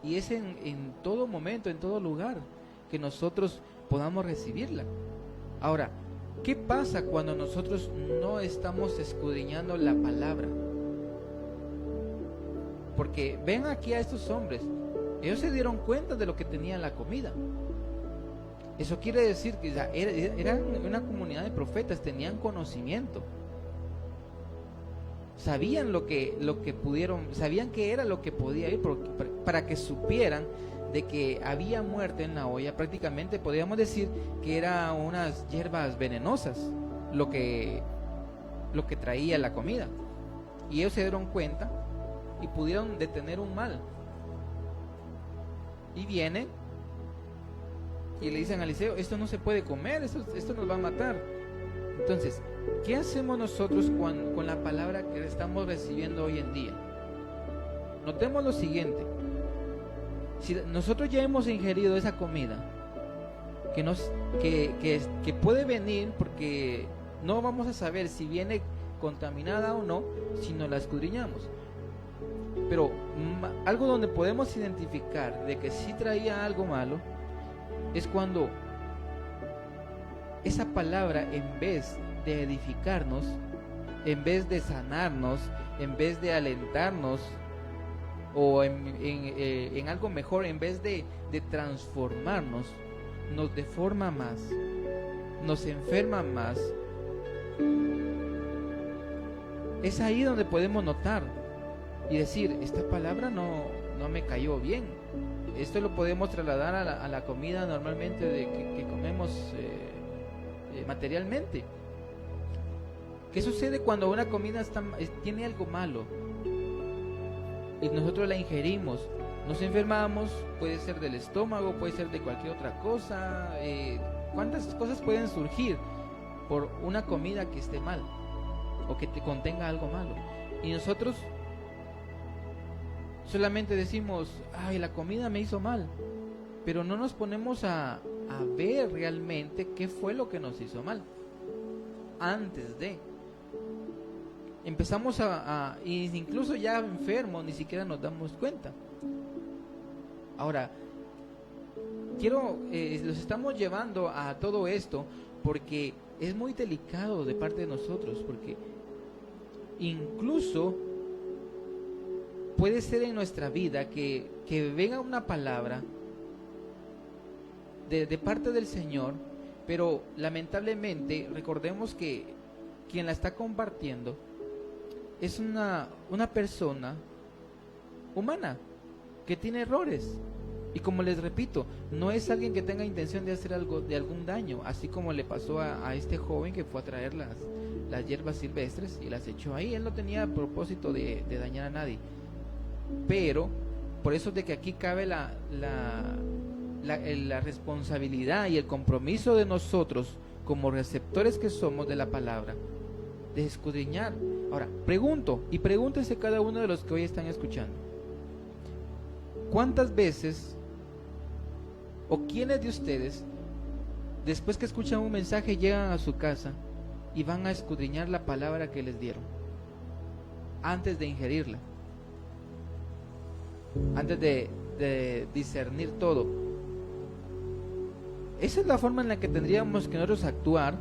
y es en todo momento, en todo lugar, que nosotros podamos recibirla. Ahora, ¿qué pasa cuando nosotros no estamos escudriñando la palabra? Porque ven aquí a estos hombres, ellos se dieron cuenta de lo que tenía en la comida. Eso quiere decir que eran una comunidad de profetas, tenían conocimiento. Sabían lo que pudieron, sabían que era lo que podía ir, para que supieran de que había muerte en la olla. Prácticamente podríamos decir que eran unas hierbas venenosas lo que traía la comida. Y ellos se dieron cuenta y pudieron detener un mal. Y vienen y le dicen a Eliseo: esto no se puede comer, esto nos va a matar. Entonces, ¿qué hacemos nosotros con la palabra que estamos recibiendo hoy en día? Notemos lo siguiente: si nosotros ya hemos ingerido esa comida que puede venir, porque no vamos a saber si viene contaminada o no si no la escudriñamos, pero algo donde podemos identificar de que sí traía algo malo es cuando esa palabra, en vez de edificarnos, en vez de sanarnos, en vez de alentarnos o en algo mejor, en vez de transformarnos, nos deforma más, nos enferma más. Es ahí donde podemos notar y decir: esta palabra no me cayó bien. Esto lo podemos trasladar a la comida normalmente que comemos materialmente. ¿Qué sucede cuando una comida tiene algo malo y nosotros la ingerimos? Nos enfermamos, puede ser del estómago, puede ser de cualquier otra cosa. ¿Cuántas cosas pueden surgir por una comida que esté mal o que te contenga algo malo? Y nosotros solamente decimos: ay, la comida me hizo mal, pero no nos ponemos a ver realmente qué fue lo que nos hizo mal antes de. Empezamos incluso ya enfermos, ni siquiera nos damos cuenta. Ahora, los estamos llevando a todo esto porque es muy delicado de parte de nosotros, porque incluso puede ser en nuestra vida que venga una palabra de parte del Señor, pero lamentablemente recordemos que quien la está compartiendo es una persona humana que tiene errores. Y como les repito, no es alguien que tenga intención de hacer algo de algún daño, así como le pasó a este joven que fue a traer las hierbas silvestres y las echó ahí. Él no tenía propósito de dañar a nadie. Pero por eso de que aquí cabe la responsabilidad y el compromiso de nosotros como receptores que somos de la palabra, de escudriñar. Ahora, pregunto, y pregúntense cada uno de los que hoy están escuchando: ¿cuántas veces o quiénes de ustedes, después que escuchan un mensaje, llegan a su casa y van a escudriñar la palabra que les dieron antes de ingerirla, antes de discernir todo? Esa es la forma en la que tendríamos que nosotros actuar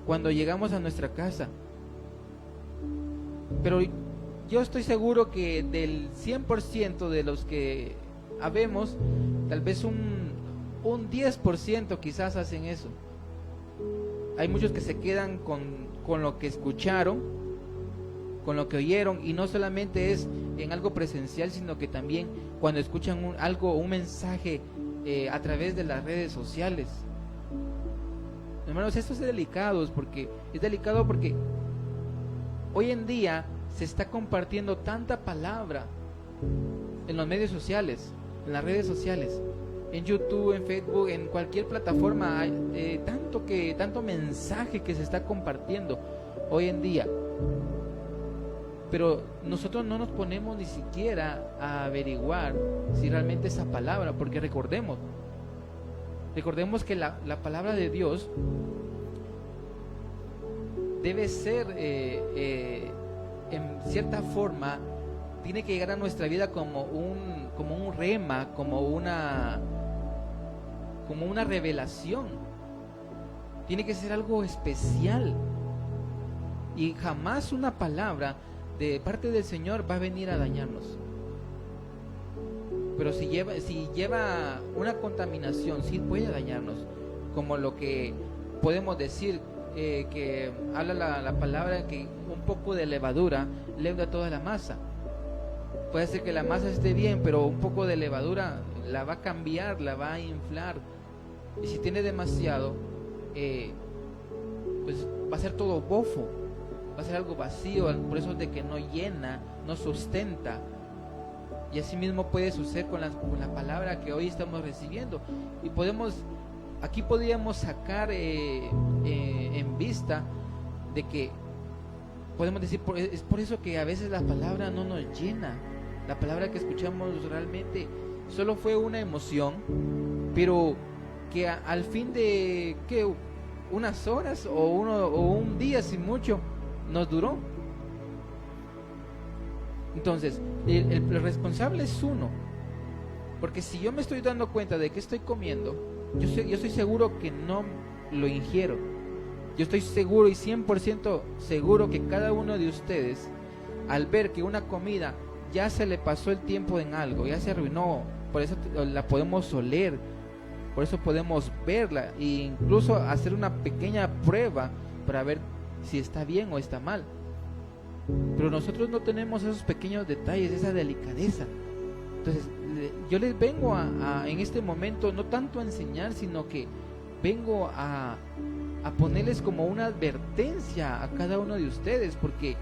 cuando llegamos a nuestra casa. Pero yo estoy seguro que del 100% de los que habemos, tal vez un 10% quizás hacen eso. Hay muchos que se quedan con lo que escucharon, con lo que oyeron, y no solamente es en algo presencial, sino que también cuando escuchan un mensaje a través de las redes sociales. Hermanos, esto es delicado porque hoy en día se está compartiendo tanta palabra en los medios sociales, en las redes sociales, en YouTube, en Facebook, en cualquier plataforma. Hay tanto mensaje que se está compartiendo hoy en día, pero nosotros no nos ponemos ni siquiera a averiguar si realmente esa palabra, porque recordemos que la palabra de Dios debe ser en cierta forma, tiene que llegar a nuestra vida como un rema, como una revelación. Tiene que ser algo especial. Y jamás una palabra de parte del Señor va a venir a dañarnos. Pero si lleva una contaminación, sí puede dañarnos. Como lo que podemos decir, que habla la palabra, que un poco de levadura leuda toda la masa. Puede ser que la masa esté bien, pero un poco de levadura la va a cambiar, la va a inflar. Y si tiene demasiado, pues va a ser todo bofo, va a ser algo vacío, por eso de que no llena, no sustenta. Y así mismo puede suceder con la palabra que hoy estamos recibiendo. Y aquí podríamos sacar en vista de que podemos decir, es por eso que a veces la palabra no nos llena. La palabra que escuchamos realmente solo fue una emoción, pero que al fin de unas horas o un día sin mucho nos duró. Entonces el responsable es uno, porque si yo me estoy dando cuenta de que estoy comiendo, yo estoy seguro que no lo ingiero. Yo estoy seguro y 100% seguro que cada uno de ustedes, al ver que una comida ya se le pasó el tiempo en algo, ya se arruinó, por eso la podemos oler, por eso podemos verla e incluso hacer una pequeña prueba para ver si está bien o está mal. Pero nosotros no tenemos esos pequeños detalles, esa delicadeza. Entonces yo les vengo en este momento no tanto a enseñar, sino que vengo a ponerles como una advertencia a cada uno de ustedes, porque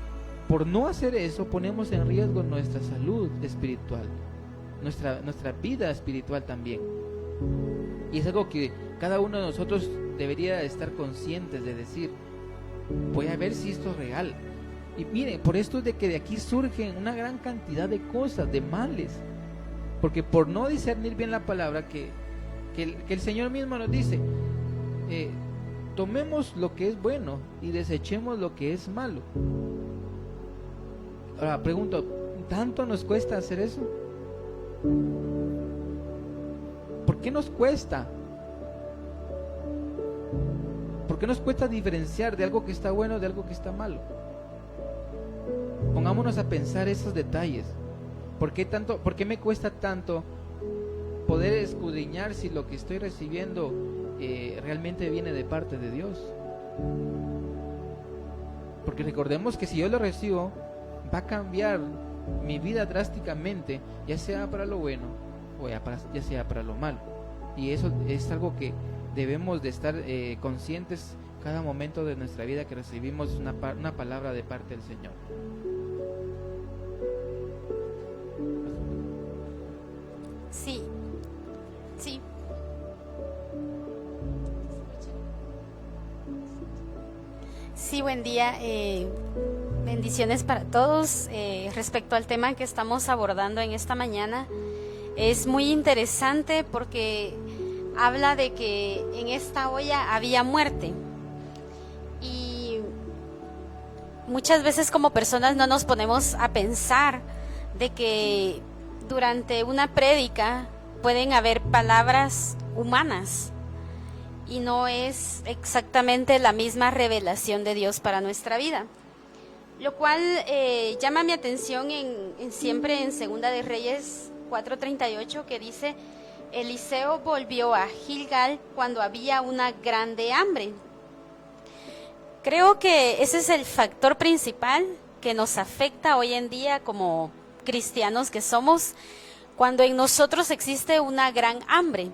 por no hacer eso ponemos en riesgo nuestra salud espiritual, nuestra vida espiritual también. Y es algo que cada uno de nosotros debería estar conscientes de decir, voy a ver si esto es real. Y miren, por esto es de que de aquí surgen una gran cantidad de cosas, de males, porque por no discernir bien la palabra que el Señor mismo nos dice, tomemos lo que es bueno y desechemos lo que es malo. Ahora pregunto, ¿tanto nos cuesta hacer eso? ¿Por qué nos cuesta? ¿Por qué nos cuesta diferenciar de algo que está bueno de algo que está malo? Pongámonos a pensar esos detalles. ¿Por qué me cuesta tanto poder escudriñar si lo que estoy recibiendo realmente viene de parte de Dios? Porque recordemos que si yo lo recibo, va a cambiar mi vida drásticamente, ya sea para lo bueno o ya sea para lo malo. Y eso es algo que debemos de estar conscientes cada momento de nuestra vida que recibimos una palabra de parte del Señor. Sí. Sí, buen día. Bendiciones para todos. Respecto al tema que estamos abordando en esta mañana, es muy interesante porque habla de que en esta olla había muerte. Y muchas veces como personas no nos ponemos a pensar de que durante una prédica pueden haber palabras humanas y no es exactamente la misma revelación de Dios para nuestra vida. Lo cual llama mi atención siempre en Segunda de Reyes 4:38, que dice: Eliseo volvió a Gilgal cuando había una grande hambre. Creo que ese es el factor principal que nos afecta hoy en día como cristianos que somos, cuando en nosotros existe una gran hambre.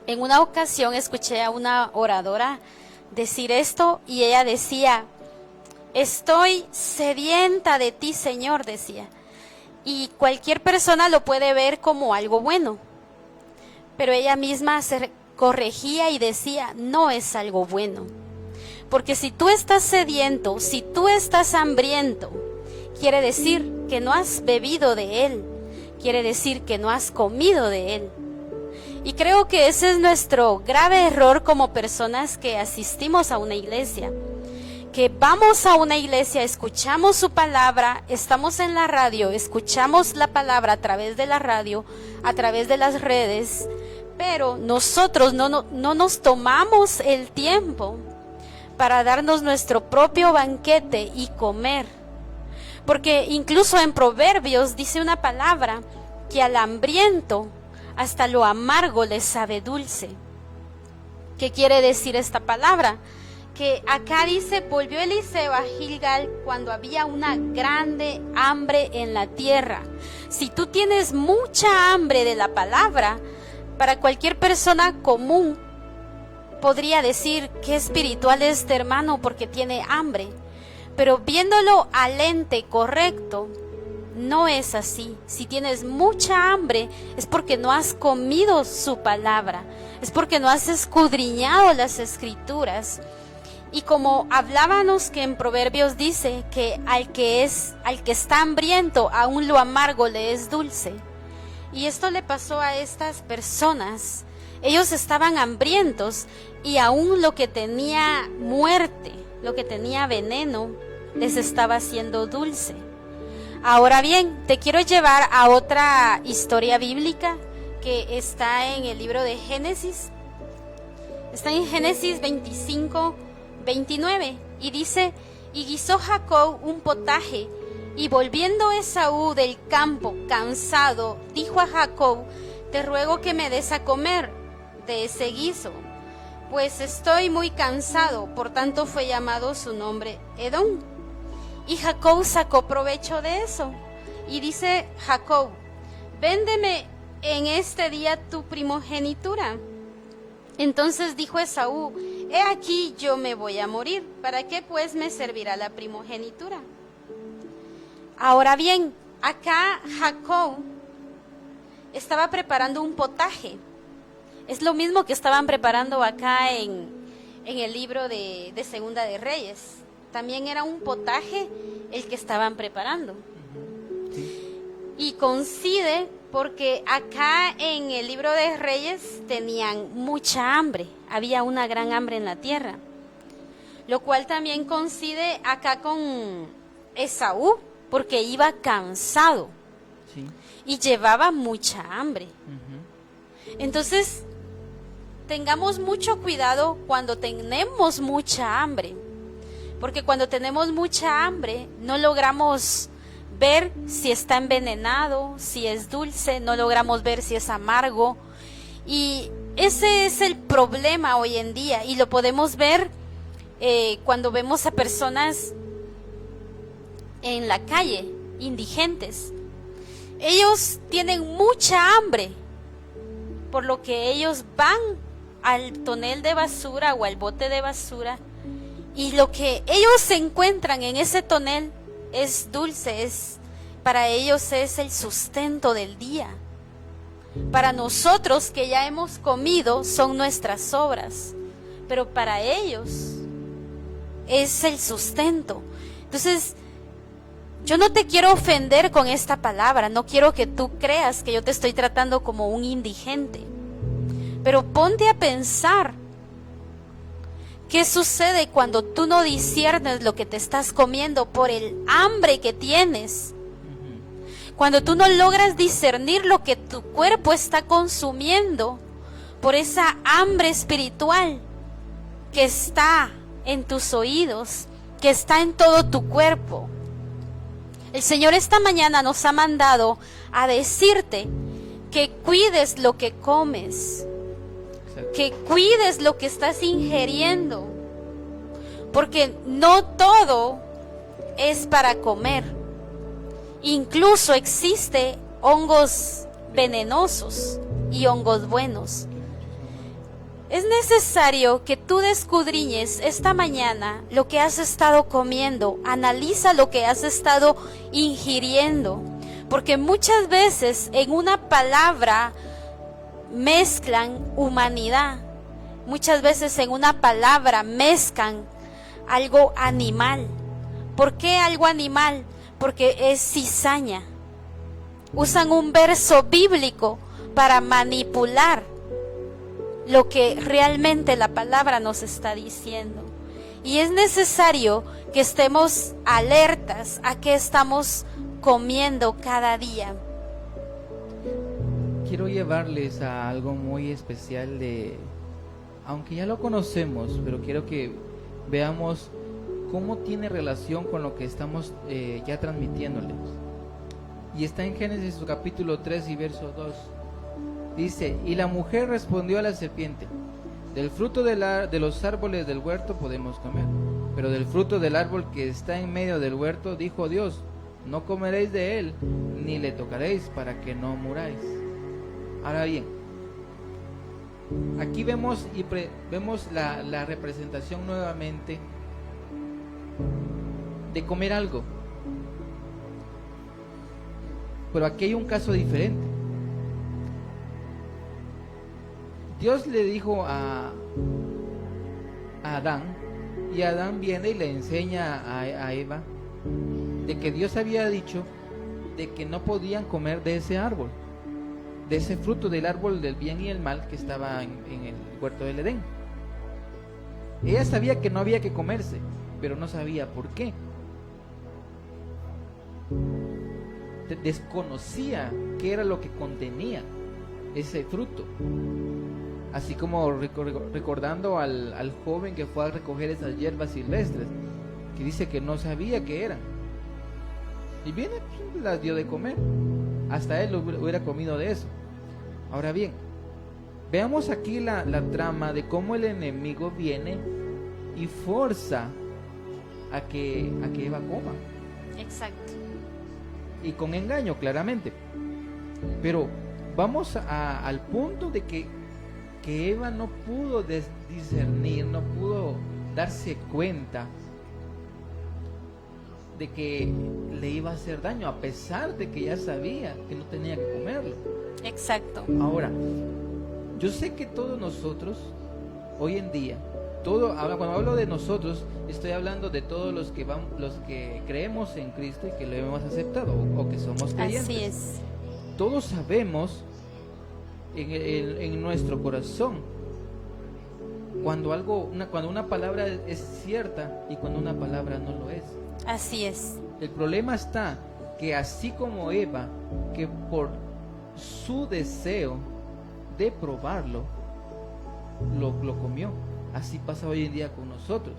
En una ocasión escuché a una oradora decir esto y ella decía: estoy sedienta de ti, Señor, decía. Y cualquier persona lo puede ver como algo bueno, pero ella misma se corregía y decía: no es algo bueno, porque si tú estás sediento, si tú estás hambriento, quiere decir que no has bebido de Él, quiere decir que no has comido de Él. Y creo que ese es nuestro grave error como personas que asistimos a una iglesia, que vamos a una iglesia, escuchamos su palabra, estamos en la radio, escuchamos la palabra a través de la radio, a través de las redes, pero nosotros no nos tomamos el tiempo para darnos nuestro propio banquete y comer. Porque incluso en Proverbios dice una palabra que al hambriento hasta lo amargo le sabe dulce. ¿Qué quiere decir esta palabra? Que acá dice, volvió Eliseo a Gilgal cuando había una grande hambre en la tierra. Si tú tienes mucha hambre de la palabra, para cualquier persona común podría decir qué espiritual es este hermano porque tiene hambre. Pero viéndolo al lente correcto, no es así. Si tienes mucha hambre es porque no has comido su palabra, es porque no has escudriñado las escrituras. Y como hablábamos que en Proverbios dice que al que está hambriento, aún lo amargo le es dulce. Y esto le pasó a estas personas. Ellos estaban hambrientos y aún lo que tenía muerte, lo que tenía veneno, les estaba haciendo dulce. Ahora bien, te quiero llevar a otra historia bíblica que está en el libro de Génesis. Está en Génesis 25:29 y dice: y guisó Jacob un potaje, y volviendo Esaú del campo cansado, dijo a Jacob: te ruego que me des a comer de ese guiso, pues estoy muy cansado. Por tanto fue llamado su nombre Edom. Y Jacob sacó provecho de eso, y dice Jacob: véndeme en este día tu primogenitura. Entonces dijo Esaú: he aquí yo me voy a morir, ¿para qué pues me servirá la primogenitura? Ahora bien, acá Jacob estaba preparando un potaje. Es lo mismo que estaban preparando acá en el libro de Segunda de Reyes. También era un potaje el que estaban preparando. Y coincide porque acá en el libro de Reyes tenían mucha hambre, había una gran hambre en la tierra, lo cual también coincide acá con Esaú, porque iba cansado, sí, y llevaba mucha hambre. Entonces, tengamos mucho cuidado cuando tenemos mucha hambre, porque cuando tenemos mucha hambre no logramos ver si está envenenado, si es dulce, no logramos ver si es amargo. Y ese es el problema hoy en día, y lo podemos ver cuando vemos a personas en la calle, indigentes. Ellos tienen mucha hambre, por lo que ellos van al tonel de basura o al bote de basura, y lo que ellos encuentran en ese tonel es dulce, para ellos es el sustento del día. Para nosotros que ya hemos comido son nuestras obras, pero para ellos es el sustento. Entonces, yo no te quiero ofender con esta palabra, no quiero que tú creas que yo te estoy tratando como un indigente, pero ponte a pensar qué sucede cuando tú no disciernes lo que te estás comiendo por el hambre que tienes. Cuando tú no logras discernir lo que tu cuerpo está consumiendo por esa hambre espiritual que está en tus oídos, que está en todo tu cuerpo. El Señor esta mañana nos ha mandado a decirte que cuides lo que comes, que cuides lo que estás ingiriendo, porque no todo es para comer. Incluso existe hongos venenosos y hongos buenos. Es necesario que tú escudriñes esta mañana lo que has estado comiendo, analiza lo que has estado ingiriendo, porque muchas veces en una palabra mezclan humanidad, muchas veces en una palabra mezclan algo animal. ¿Por qué algo animal? Porque es cizaña. Usan un verso bíblico para manipular lo que realmente la palabra nos está diciendo. Y es necesario que estemos alertas a qué estamos comiendo cada día. Quiero llevarles a algo muy especial aunque ya lo conocemos, pero quiero que veamos cómo tiene relación con lo que estamos ya transmitiéndoles. Y está en Génesis capítulo 3 y verso 2. Dice: y la mujer respondió a la serpiente: del fruto de los árboles del huerto podemos comer, pero del fruto del árbol que está en medio del huerto, dijo Dios, no comeréis de él, ni le tocaréis, para que no muráis. Ahora bien, aquí vemos la representación nuevamente de comer algo, pero aquí hay un caso diferente. Dios le dijo a Adán, y Adán viene y le enseña a Eva de que Dios había dicho de que no podían comer de ese árbol, de ese fruto del árbol del bien y el mal que estaba en el huerto del Edén. Ella sabía que no había que comerse, pero no sabía por qué. Desconocía qué era lo que contenía ese fruto. Así como recordando al joven que fue a recoger esas hierbas silvestres, que dice que no sabía qué eran. Y viene, pues, las dio de comer. Hasta él hubiera comido de eso. Ahora bien, veamos aquí la trama de cómo el enemigo viene y forza a que Eva coma. Exacto. Y con engaño, claramente. Pero vamos al punto de que Eva no pudo discernir, no pudo darse cuenta de que le iba a hacer daño, a pesar de que ya sabía que no tenía que comerlo. Exacto. Ahora, yo sé que todos nosotros, hoy en día, cuando hablo de nosotros, estoy hablando de todos los que creemos en Cristo y que lo hemos aceptado, o que somos creyentes. Así es. Todos sabemos en nuestro corazón cuando una palabra es cierta y cuando una palabra no lo es. Así es. El problema está que así como Eva, que por su deseo de probarlo, lo comió, así pasa hoy en día con nosotros.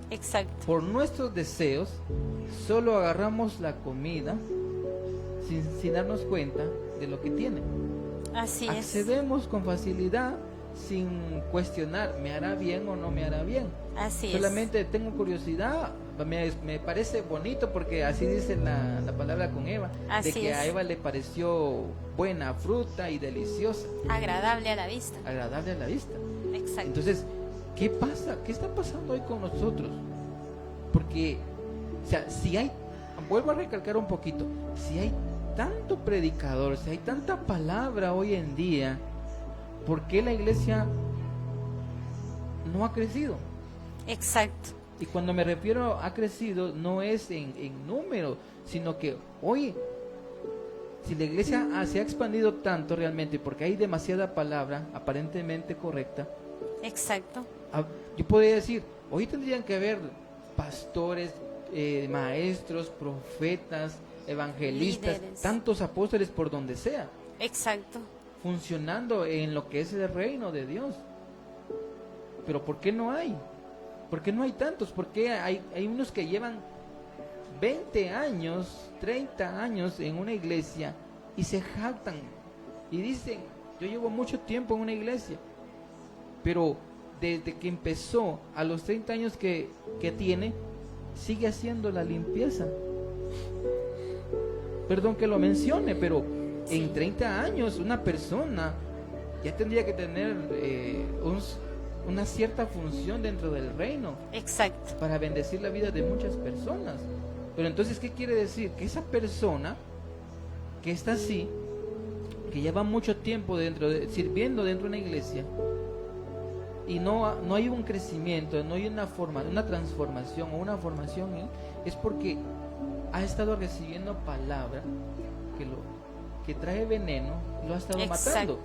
Exacto. Por nuestros deseos, solo agarramos la comida sin darnos cuenta de lo que tiene. Así es. Accedemos con facilidad sin cuestionar, ¿me hará bien o no me hará bien? Así es. Solamente tengo curiosidad, me parece bonito porque así dice la palabra con Eva, Así de que es. a Eva le pareció buena fruta y deliciosa. Agradable a la vista. Agradable a la vista. Exacto. Entonces, ¿qué pasa? ¿Qué está pasando hoy con nosotros? Porque, o sea, vuelvo a recalcar un poquito, si hay tanto predicador, si hay tanta palabra hoy en día, ¿por qué la iglesia no ha crecido? Exacto. Y cuando me refiero a crecido, no es en número, sino que hoy, si la iglesia se ha expandido tanto realmente, porque hay demasiada palabra aparentemente correcta. Exacto. Yo podría decir, hoy tendrían que haber pastores, maestros, profetas, evangelistas, líderes, tantos apóstoles por donde sea, exacto, funcionando en lo que es el reino de Dios. Pero ¿por qué no hay? ¿Por qué no hay tantos? ¿Por qué hay unos que llevan 20 años, 30 años en una iglesia y se jactan y dicen, yo llevo mucho tiempo en una iglesia, pero desde que empezó a los 30 años que tiene, sigue haciendo la limpieza? Perdón que lo mencione, pero en 30 años una persona ya tendría que tener una cierta función dentro del reino. exacto, Para bendecir la vida de muchas personas. Pero entonces, ¿qué quiere decir? Que esa persona que está así, que lleva mucho tiempo sirviendo dentro de una iglesia, y no hay un crecimiento, no hay una transformación o una formación, es porque ha estado recibiendo palabra que trae veneno y lo ha estado exacto. matando.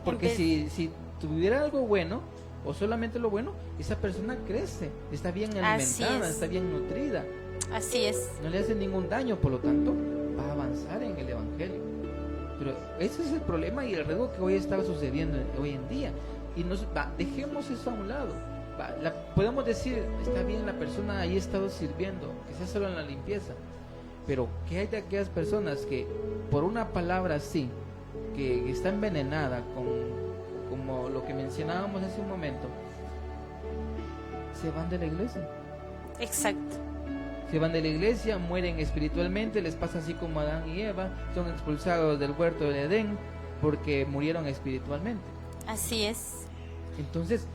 Porque si tuviera algo bueno, o solamente lo bueno, esa persona crece, está bien alimentada, está bien nutrida. Así es. No le hace ningún daño, por lo tanto, va a avanzar en el Evangelio. Pero ese es el problema y el riesgo que hoy está sucediendo hoy en día. Y dejemos eso a un lado. Podemos decir, está bien, la persona ahí ha estado sirviendo, que sea solo en la limpieza. Pero ¿qué hay de aquellas personas que por una palabra así, que está envenenada, como lo que mencionábamos hace un momento, se van de la iglesia? Exacto. Se van de la iglesia, mueren espiritualmente, les pasa así como a Adán y Eva, son expulsados del huerto del Edén porque murieron espiritualmente. Así es. Entonces,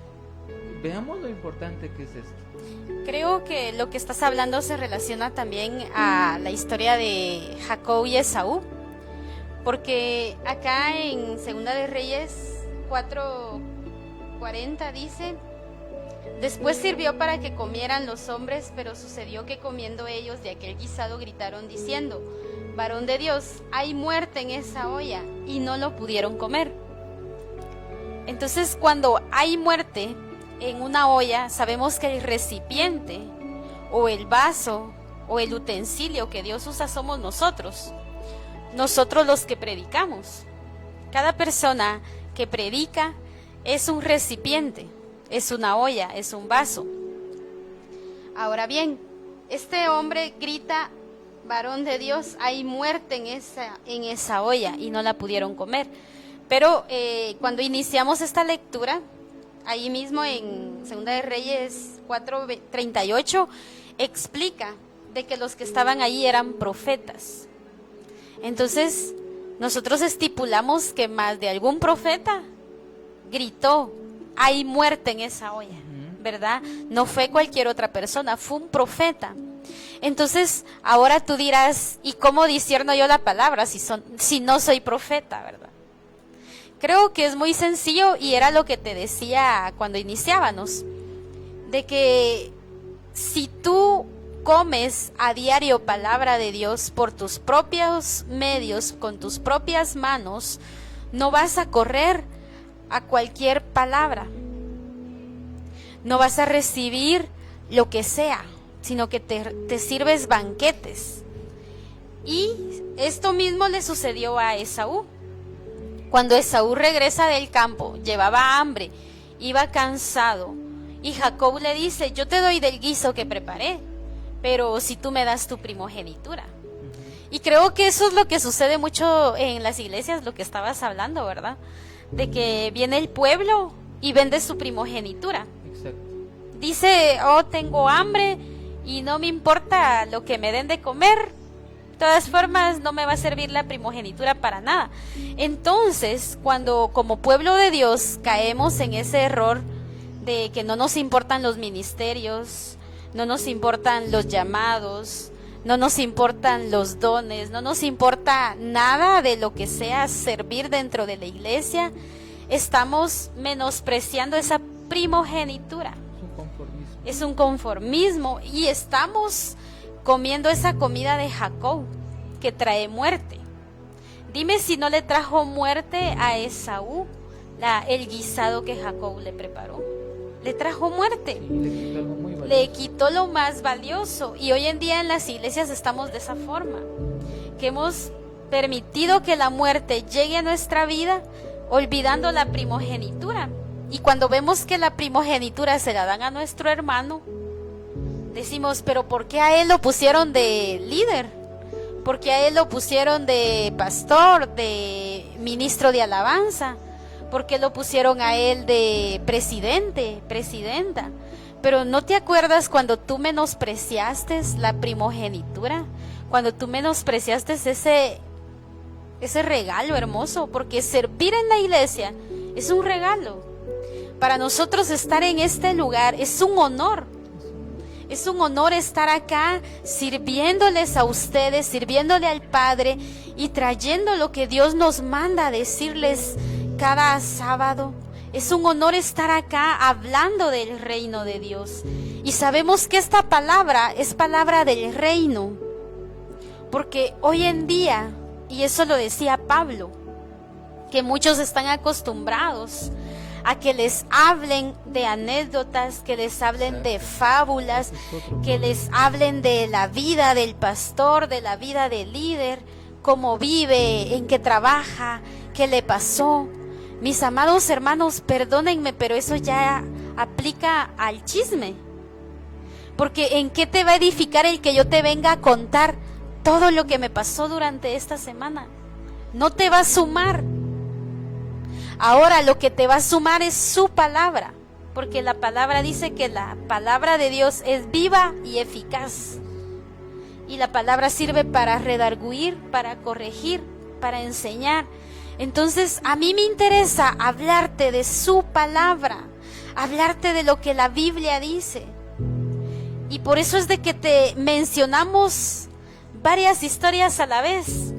veamos lo importante que es esto. Creo que lo que estás hablando se relaciona también a la historia de Jacob y Esaú, porque acá en Segunda de Reyes 4:40 dice: después sirvió para que comieran los hombres, pero sucedió que comiendo ellos de aquel guisado gritaron diciendo: varón de Dios, hay muerte en esa olla, y no lo pudieron comer. Entonces, cuando hay muerte en una olla, sabemos que el recipiente o el vaso o el utensilio que Dios usa somos nosotros los que predicamos. Cada persona que predica es un recipiente, es una olla, es un vaso. Ahora bien, este hombre grita: varón de Dios, hay muerte en esa olla, y no la pudieron comer. Pero cuando iniciamos esta lectura, ahí mismo en Segunda de Reyes 4:38, explica de que los que estaban ahí eran profetas. Entonces, nosotros estipulamos que más de algún profeta gritó: hay muerte en esa olla, ¿verdad? No fue cualquier otra persona, fue un profeta. Entonces, ahora tú dirás: ¿y cómo discierno yo la palabra si no soy profeta, verdad? Creo que es muy sencillo, y era lo que te decía cuando iniciábamos, de que si tú comes a diario palabra de Dios por tus propios medios, con tus propias manos, no vas a correr a cualquier palabra, no vas a recibir lo que sea, sino que te sirves banquetes. Y esto mismo le sucedió a Esaú. Cuando Esaú regresa del campo, llevaba hambre, iba cansado, y Jacob le dice: yo te doy del guiso que preparé, pero si tú me das tu primogenitura. Y creo que eso es lo que sucede mucho en las iglesias, lo que estabas hablando, ¿verdad? De que viene el pueblo y vende su primogenitura. Exacto. Dice: oh, tengo hambre y no me importa lo que me den de comer, de todas formas no me va a servir la primogenitura para nada. Entonces, cuando como pueblo de Dios caemos en ese error de que no nos importan los ministerios, no nos importan los llamados, no nos importan los dones, no nos importa nada de lo que sea servir dentro de la iglesia, estamos menospreciando esa primogenitura. Es un conformismo, y estamos comiendo esa comida de Jacob que trae muerte. Dime si no le trajo muerte a Esaú el guisado que Jacob le preparó. Le trajo muerte. Sí, le quitó lo más valioso. Y hoy en día en las iglesias estamos de esa forma, que hemos permitido que la muerte llegue a nuestra vida, olvidando la primogenitura. Y cuando vemos que la primogenitura se la dan a nuestro hermano, decimos: pero ¿por qué a él lo pusieron de líder? ¿Por qué a él lo pusieron de pastor, de ministro de alabanza? ¿Por qué lo pusieron a él de presidente, presidenta? Pero ¿no te acuerdas cuando tú menospreciaste la primogenitura? Cuando tú menospreciaste ese regalo hermoso, porque servir en la iglesia es un regalo. Para nosotros estar en este lugar es un honor. Es un honor estar acá sirviéndoles a ustedes, sirviéndole al Padre y trayendo lo que Dios nos manda a decirles cada sábado. Es un honor estar acá hablando del reino de Dios. Y sabemos que esta palabra es palabra del reino, porque hoy en día, y eso lo decía Pablo, que muchos están acostumbrados a que les hablen de anécdotas, que les hablen de fábulas, que les hablen de la vida del pastor, de la vida del líder, cómo vive, en qué trabaja, qué le pasó. Mis amados hermanos, perdónenme, pero eso ya aplica al chisme. Porque ¿en qué te va a edificar el que yo te venga a contar todo lo que me pasó durante esta semana? No te va a sumar. Ahora lo que te va a sumar es su palabra, porque la palabra dice que la palabra de Dios es viva y eficaz. Y la palabra sirve para redarguir, para corregir, para enseñar. Entonces a mí me interesa hablarte de su palabra, hablarte de lo que la Biblia dice. Y por eso es de que te mencionamos varias historias a la vez,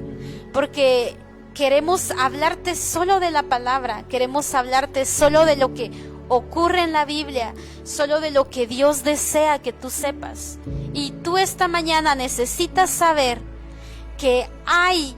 porque queremos hablarte solo de la palabra, queremos hablarte solo de lo que ocurre en la Biblia, solo de lo que Dios desea que tú sepas. Y tú esta mañana necesitas saber que hay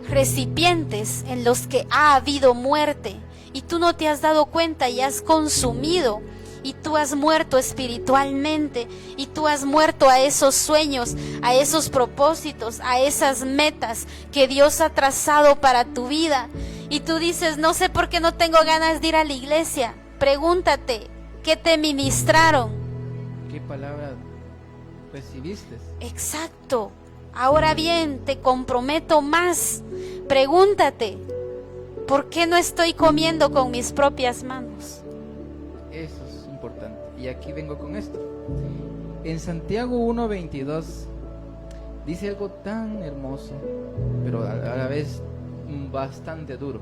recipientes en los que ha habido muerte y tú no te has dado cuenta y has consumido. Y tú has muerto espiritualmente, y tú has muerto a esos sueños, a esos propósitos, a esas metas que Dios ha trazado para tu vida. Y tú dices, no sé por qué no tengo ganas de ir a la iglesia. Pregúntate, ¿qué te ministraron? ¿Qué palabra recibiste? Exacto. Ahora bien, te comprometo más. Pregúntate, ¿por qué no estoy comiendo con mis propias manos? Eso es importante. Y aquí vengo con esto. En Santiago 1:22 dice algo tan hermoso, pero a la vez bastante duro.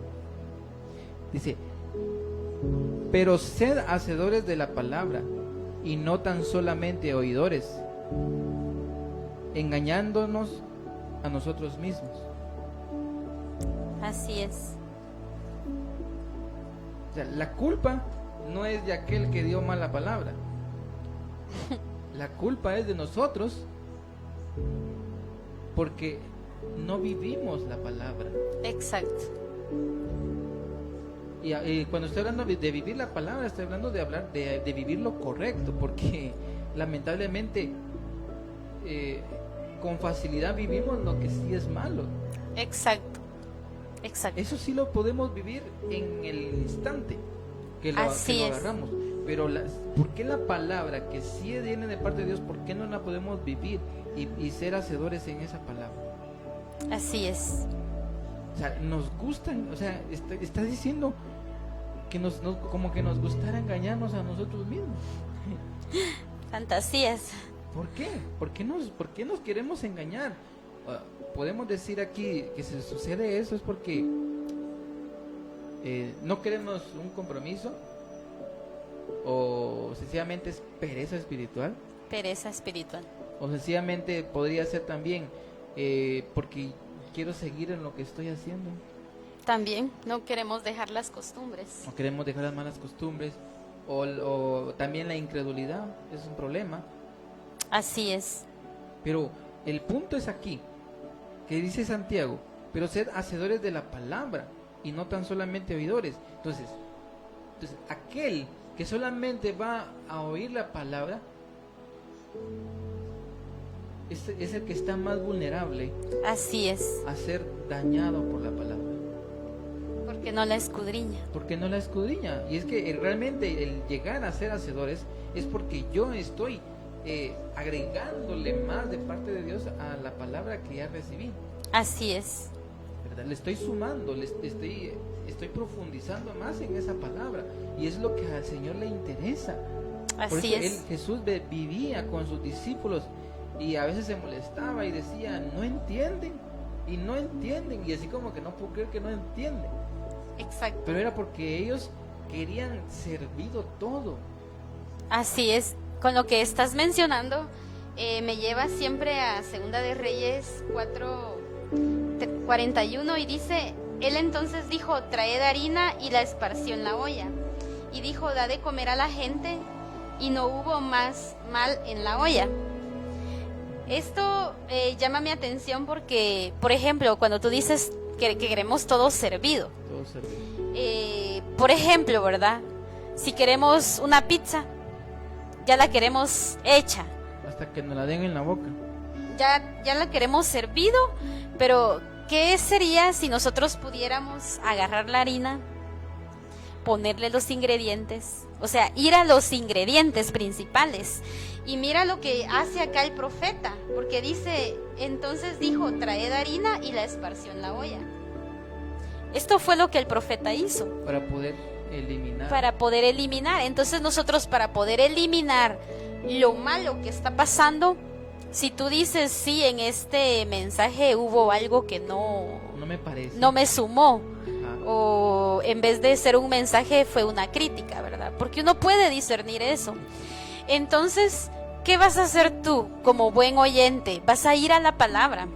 Dice, pero sed hacedores de la palabra y no tan solamente oidores, engañándonos a nosotros mismos. Así es. O sea, la culpa no es de aquel que dio mala palabra. La culpa es de nosotros porque no vivimos la palabra. Exacto. Y cuando estoy hablando de vivir la palabra, estoy hablando de hablar de vivir lo correcto, porque lamentablemente con facilidad vivimos lo que sí es malo. Exacto. Exacto. Eso sí lo podemos vivir en el instante que lo agarramos. Pero ¿por qué la palabra que sí viene de parte de Dios, por qué no la podemos vivir y ser hacedores en esa palabra? Así es. O sea, nos gustan, o sea, está diciendo que como que nos gustara engañarnos a nosotros mismos. Fantasías. ¿Por qué? ¿Por qué nos queremos engañar? Podemos decir aquí que si sucede eso es porque no queremos un compromiso, o sencillamente es pereza espiritual. Pereza espiritual. O sencillamente podría ser también porque quiero seguir en lo que estoy haciendo. También no queremos dejar las costumbres. No queremos dejar las malas costumbres. O también la incredulidad es un problema. Así es. Pero el punto es aquí, que dice Santiago, pero sed hacedores de la palabra y no tan solamente oidores. Entonces aquel que solamente va a oír la palabra es el que está más vulnerable. Así es. A ser dañado por la palabra. Porque no la escudriña. Porque no la escudriña. Y es que realmente el llegar a ser hacedores es porque yo estoy agregándole más de parte de Dios a la palabra que ya recibí. Así es. ¿Verdad? Le estoy sumando, estoy profundizando más en esa palabra. Y es lo que al Señor le interesa. Por Así eso es. Jesús vivía con sus discípulos y a veces se molestaba y decía, no entienden, y así como que no puedo creer que no entienden. Exacto. Pero era porque ellos querían servido todo. Así es. Con lo que estás mencionando, me lleva siempre a Segunda de Reyes 4:41 y dice, él entonces dijo, traed harina, y la esparció en la olla. Y dijo, da de comer a la gente, y no hubo más mal en la olla. Esto llama mi atención porque, por ejemplo, cuando tú dices que queremos todo servido, Todo puedo servir? Por ejemplo, ¿verdad? Si queremos una pizza, ya la queremos hecha. Hasta que nos la den en la boca. Ya la queremos servido, pero ¿qué sería si nosotros pudiéramos agarrar la harina, ponerle los ingredientes, o sea, ir a los ingredientes principales? Y mira lo que hace acá el profeta, porque dice, entonces dijo, traed harina y la esparció en la olla. Esto fue lo que el profeta hizo. Para poder eliminar. Para poder eliminar. Entonces nosotros, para poder eliminar lo malo que está pasando, si tú dices, sí, en este mensaje hubo algo que no me parece, no me sumó, ajá, o en vez de ser un mensaje fue una crítica, ¿verdad? Porque uno puede discernir eso. Entonces, ¿qué vas a hacer tú como buen oyente? Vas a ir a la palabra,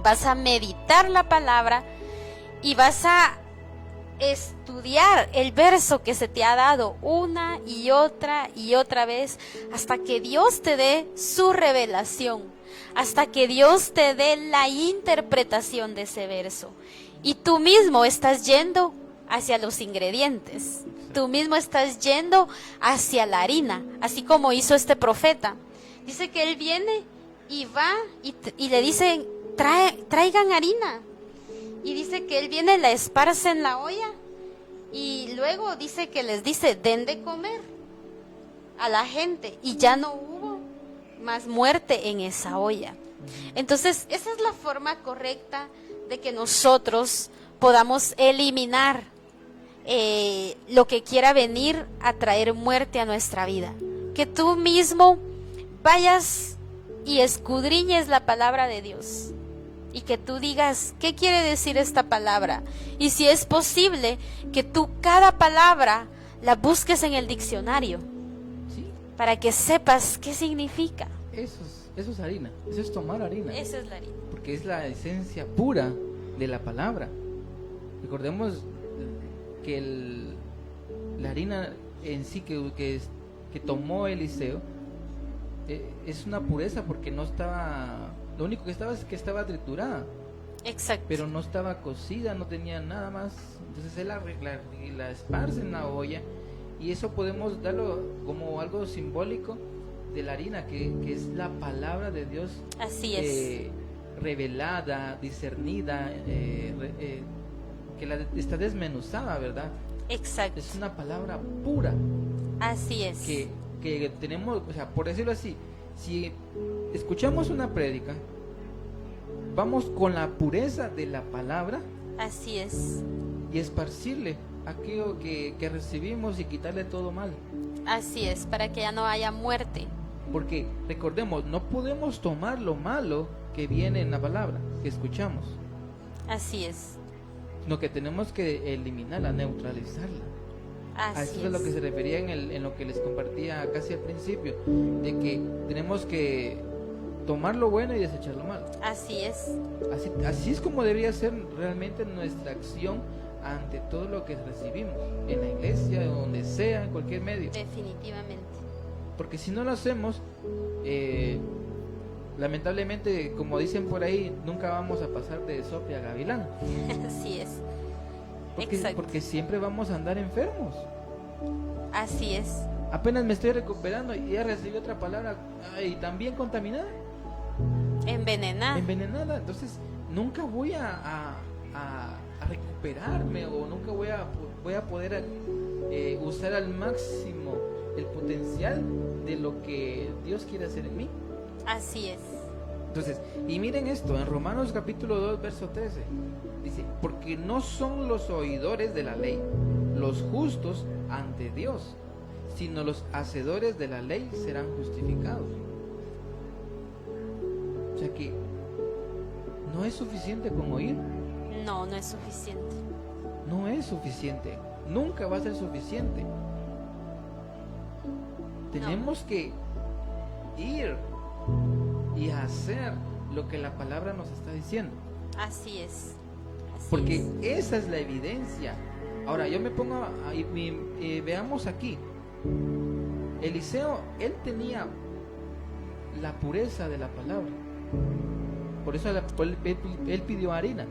vas a meditar la palabra y vas a estudiar el verso que se te ha dado una y otra vez hasta que Dios te dé su revelación, hasta que Dios te dé la interpretación de ese verso. Y tú mismo estás yendo hacia los ingredientes, tú mismo estás yendo hacia la harina, así como hizo este profeta. Dice que él viene y va y le dicen, traigan harina. Y dice que él viene, la esparce en la olla y luego dice que les dice, den de comer a la gente, y ya no hubo más muerte en esa olla. Entonces, esa es la forma correcta de que nosotros podamos eliminar lo que quiera venir a traer muerte a nuestra vida. Que tú mismo vayas y escudriñes la palabra de Dios. Y que tú digas, ¿qué quiere decir esta palabra? Y si es posible, que tú cada palabra la busques en el diccionario. ¿sí? Para que sepas qué significa. Eso es harina, eso es tomar harina. Esa es la harina. Porque es la esencia pura de la palabra. Recordemos que la harina en sí que tomó Eliseo es una pureza, porque no estaba... Lo único que estaba es que estaba triturada. Exacto. Pero no estaba cocida, no tenía nada más. Entonces él la esparce en la olla. Y eso podemos darlo como algo simbólico de la harina, que es la palabra de Dios. Así es. Revelada, discernida, que está desmenuzada, ¿verdad? Exacto. Es una palabra pura. Así es. Que tenemos, o sea, por decirlo así, si escuchamos una prédica, vamos con la pureza de la palabra. Así es. Y esparcirle aquello que recibimos y quitarle todo mal. Así es, para que ya no haya muerte. Porque recordemos, no podemos tomar lo malo que viene en la palabra que escuchamos. Así es. Sino que tenemos que eliminarla, neutralizarla. Así A eso es a lo que se refería en lo que les compartía casi al principio, de que tenemos que tomar lo bueno y desechar lo malo. Así es. Así es como debería ser realmente nuestra acción ante todo lo que recibimos, en la iglesia, donde sea, en cualquier medio. Definitivamente. Porque si no lo hacemos, lamentablemente, como dicen por ahí, nunca vamos a pasar de sope a gavilán. Así es. Porque siempre vamos a andar enfermos. Así es. Apenas me estoy recuperando y ya recibí otra palabra, y también contaminada. Envenenada. Entonces nunca voy a recuperarme, o nunca voy a poder usar al máximo el potencial de lo que Dios quiere hacer en mí. Así es. Entonces, y miren esto, en Romanos capítulo 2, verso 13, dice, porque no son los oidores de la ley los justos ante Dios, sino los hacedores de la ley serán justificados. O sea que no es suficiente con oír. No es suficiente. No es suficiente, nunca va a ser suficiente. Tenemos que ir y hacer lo que la palabra nos está diciendo. Así es. Porque esa es la evidencia. Ahora yo me pongo veamos aquí. Eliseo, él tenía la pureza de la palabra. Por eso él pidió harina.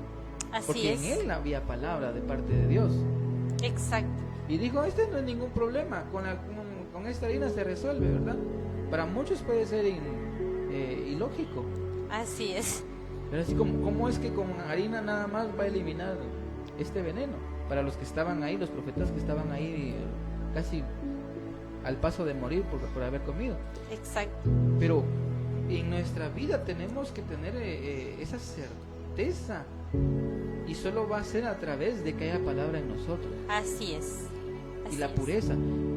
Así porque es. en él había palabra de parte de Dios. Exacto. Y dijo, este no es ningún problema, con esta harina se resuelve, ¿verdad? Para muchos puede ser ilógico, Así es. pero así como, ¿cómo es que con harina nada más va a eliminar este veneno? Para los que estaban ahí, los profetas que estaban ahí casi al paso de morir por haber comido. Exacto. Pero en nuestra vida tenemos que tener esa certeza, y solo va a ser a través de que haya palabra en nosotros. Así es. Y Así la es. pureza,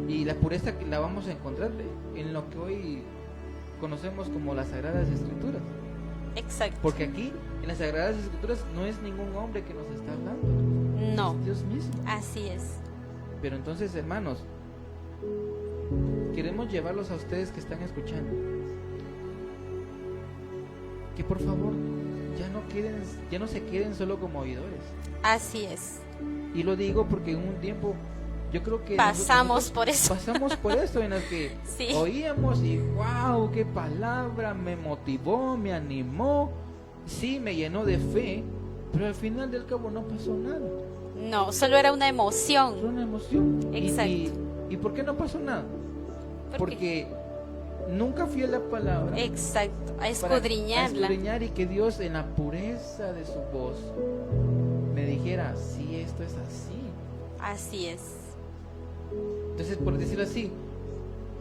y la pureza que la vamos a encontrar en lo que hoy conocemos como las Sagradas Escrituras. Exacto. Porque aquí en las Sagradas Escrituras no es ningún hombre que nos está hablando, No. es Dios mismo. Así es. Pero entonces, hermanos, queremos llevarlos a ustedes que están escuchando, que por favor ya no se queden solo como oidores. Así es. Y lo digo porque en un tiempo yo creo que Pasamos por eso. pasamos por esto, en el que Sí. oíamos y wow, qué palabra, me motivó, me animó, sí, me llenó de fe, pero al final del cabo no pasó nada. No, solo era una Fue emoción. una emoción. Exacto. ¿Y por qué no pasó nada? ¿Por qué? Porque nunca fui a la palabra Exacto. A para escudriñarla. escudriñar, y que Dios en la pureza de su voz me dijera, sí, esto es así. Así es. Entonces, por decirlo así,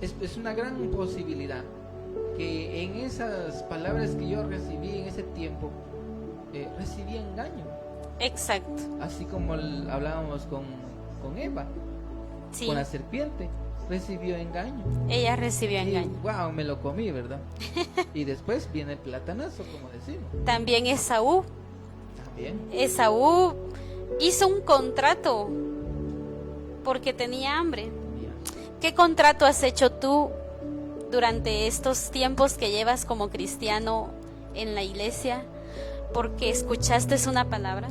es una gran posibilidad que en esas palabras que yo recibí en ese tiempo, recibí engaño, Exacto. así como hablábamos con Eva, Sí. con la serpiente, recibió engaño. Ella recibió engaño. Wow, me lo comí, ¿verdad? Y después viene el platanazo, como decimos. También Esaú. También. Esaú hizo un contrato porque tenía hambre. Ya. ¿Qué contrato has hecho tú durante estos tiempos que llevas como cristiano en la iglesia porque escuchaste una palabra?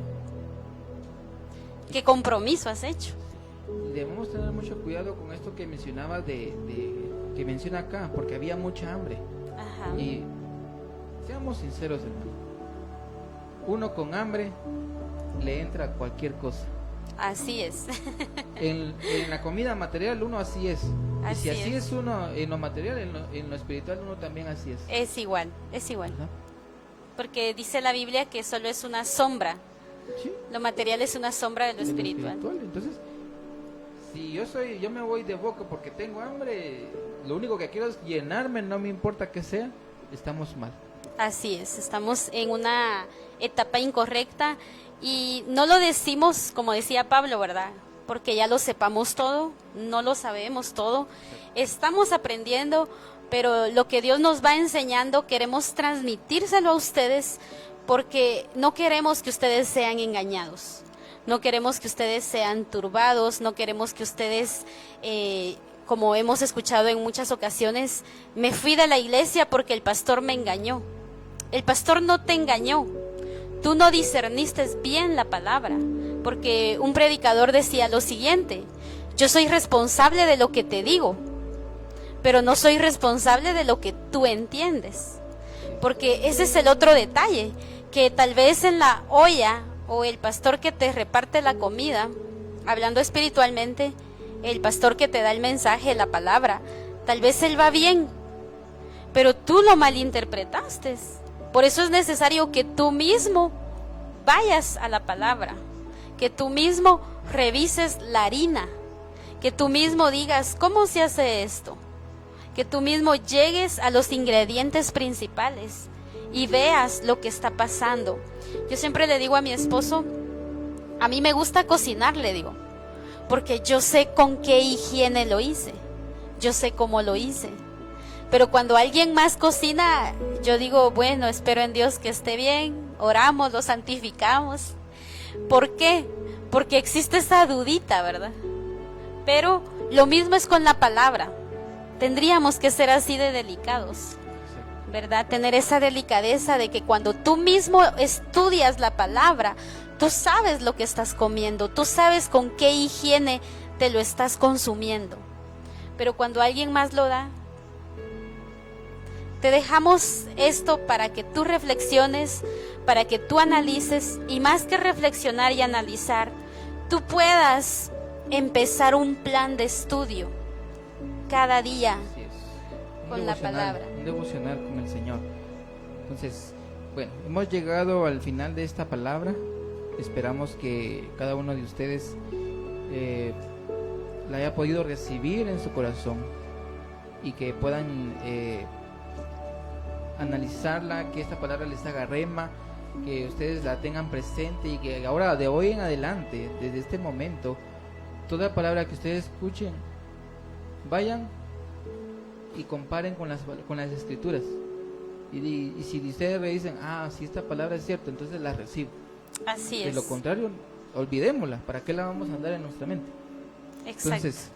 ¿Qué compromiso has hecho? Debemos tener mucho cuidado con esto que mencionabas que menciona acá, porque había mucha hambre. Ajá. Y seamos sinceros, hermano, uno con hambre le entra cualquier cosa. Así es. En la comida material uno así es. Y si Así así es. es uno en lo material, en lo espiritual uno también así es. Es igual, es igual. ¿Verdad? Porque dice la Biblia que solo es una sombra. Sí, Lo material es una sombra de lo en lo espiritual. Entonces, si yo me voy de boca porque tengo hambre, lo único que quiero es llenarme, no me importa que sea, estamos mal. Así es, estamos en una etapa incorrecta y no lo decimos como decía Pablo, ¿verdad? Porque ya lo sepamos todo, no lo sabemos todo, estamos aprendiendo, pero lo que Dios nos va enseñando queremos transmitírselo a ustedes porque no queremos que ustedes sean engañados, no queremos que ustedes sean turbados, no queremos que ustedes, como hemos escuchado en muchas ocasiones, me fui de la iglesia porque el pastor me engañó. El pastor no te engañó, tú no discerniste bien la palabra, porque un predicador decía lo siguiente: yo soy responsable de lo que te digo, pero no soy responsable de lo que tú entiendes, porque ese es el otro detalle, que tal vez en la olla o el pastor que te reparte la comida, hablando espiritualmente, el pastor que te da el mensaje, la palabra, tal vez él va bien, pero tú lo malinterpretaste. Por eso es necesario que tú mismo vayas a la palabra, que tú mismo revises la harina, que tú mismo digas cómo se hace esto, que tú mismo llegues a los ingredientes principales y veas lo que está pasando. Yo siempre le digo a mi esposo, a mí me gusta cocinar, le digo, porque yo sé con qué higiene lo hice, yo sé cómo lo hice. Pero cuando alguien más cocina, yo digo, bueno, espero en Dios que esté bien, oramos, lo santificamos. ¿Por qué? Porque existe esa dudita, ¿verdad? Pero lo mismo es con la palabra. Tendríamos que ser así de delicados, ¿verdad? Tener esa delicadeza de que cuando tú mismo estudias la palabra, tú sabes lo que estás comiendo, tú sabes con qué higiene te lo estás consumiendo. Pero cuando alguien más lo da, te dejamos esto para que tú reflexiones, para que tú analices, y más que reflexionar y analizar, tú puedas empezar un plan de estudio cada día Así es. con la palabra. Un devocional con el Señor. Entonces, bueno, hemos llegado al final de esta palabra. Esperamos que cada uno de ustedes la haya podido recibir en su corazón y que puedan analizarla, que esta palabra les haga rema, que ustedes la tengan presente y que ahora, de hoy en adelante, desde este momento, toda palabra que ustedes escuchen, vayan y comparen con las escrituras. Y si ustedes me dicen, si esta palabra es cierta, entonces la recibo. Así es. De lo contrario, olvidémosla. ¿Para qué la vamos a andar en nuestra mente? Exacto. Entonces,